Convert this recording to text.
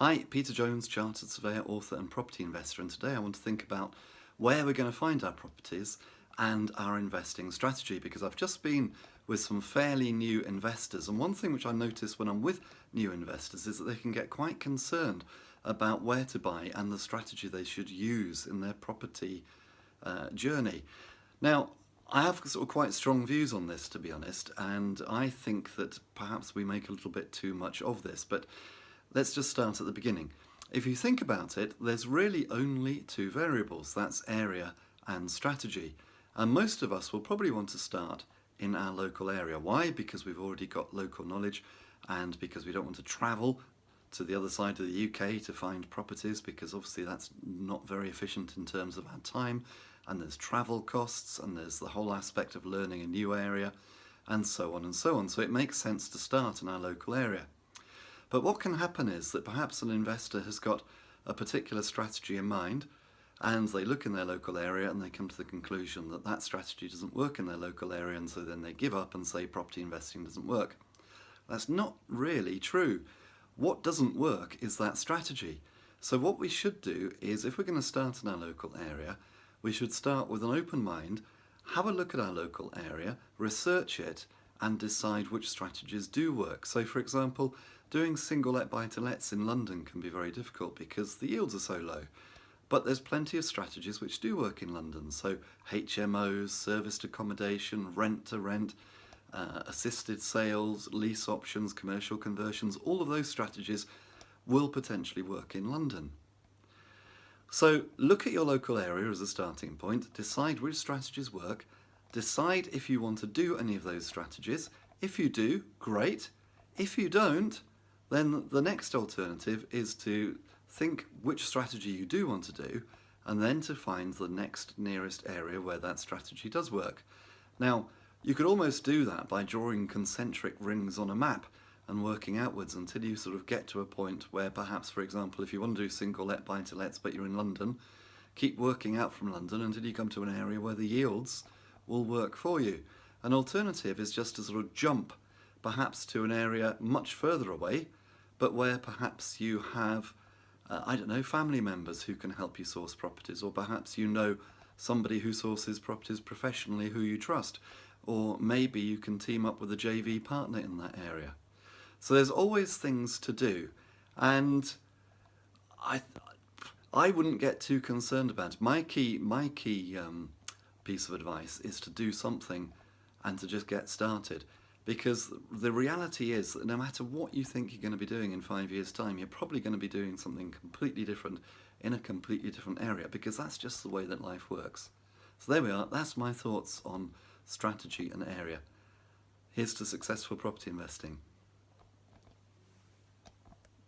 Hi, Peter Jones, Chartered Surveyor, author and property investor, and today I want to think about where we're going to find our properties and our investing strategy, because I've just been with some fairly new investors, and one thing which I notice when I'm with new investors is that they can get quite concerned about where to buy and the strategy they should use in their property journey. Now, I have sort of quite strong views on this, to be honest, and I think that perhaps we make a little bit too much of this, but let's just start at the beginning. If you think about it, there's really only two variables, that's area and strategy. And most of us will probably want to start in our local area. Why? Because we've already got local knowledge, and because we don't want to travel to the other side of the UK to find properties, because obviously that's not very efficient in terms of our time, and there's travel costs, and there's the whole aspect of learning a new area, and so on and so on. So it makes sense to start in our local area. But what can happen is that perhaps an investor has got a particular strategy in mind, and they look in their local area and they come to the conclusion that that strategy doesn't work in their local area, and so then they give up and say property investing doesn't work. That's not really true. What doesn't work is that strategy. So what we should do is, if we're going to start in our local area, we should start with an open mind, have a look at our local area, research it, and decide which strategies do work. So for example, doing single-let buy-to-lets in London can be very difficult because the yields are so low. But there's plenty of strategies which do work in London. So HMOs, serviced accommodation, rent-to-rent, assisted sales, lease options, commercial conversions, all of those strategies will potentially work in London. So look at your local area as a starting point, decide which strategies work, decide if you want to do any of those strategies. If you do, great. If you don't, then the next alternative is to think which strategy you do want to do, and then to find the next nearest area where that strategy does work. Now, you could almost do that by drawing concentric rings on a map and working outwards until you sort of get to a point where perhaps, for example, if you want to do single-let buy-to-lets but you're in London, keep working out from London until you come to an area where the yields will work for you. An alternative is just to sort of jump perhaps to an area much further away, but where perhaps you have, I don't know, family members who can help you source properties, or perhaps you know somebody who sources properties professionally who you trust, or maybe you can team up with a JV partner in that area. So there's always things to do, and I wouldn't get too concerned about it. My key piece of advice is to do something and to just get started. Because the reality is that no matter what you think you're going to be doing in 5 years' time, you're probably going to be doing something completely different in a completely different area, because that's just the way that life works. So there we are, that's my thoughts on strategy and area. Here's to successful property investing.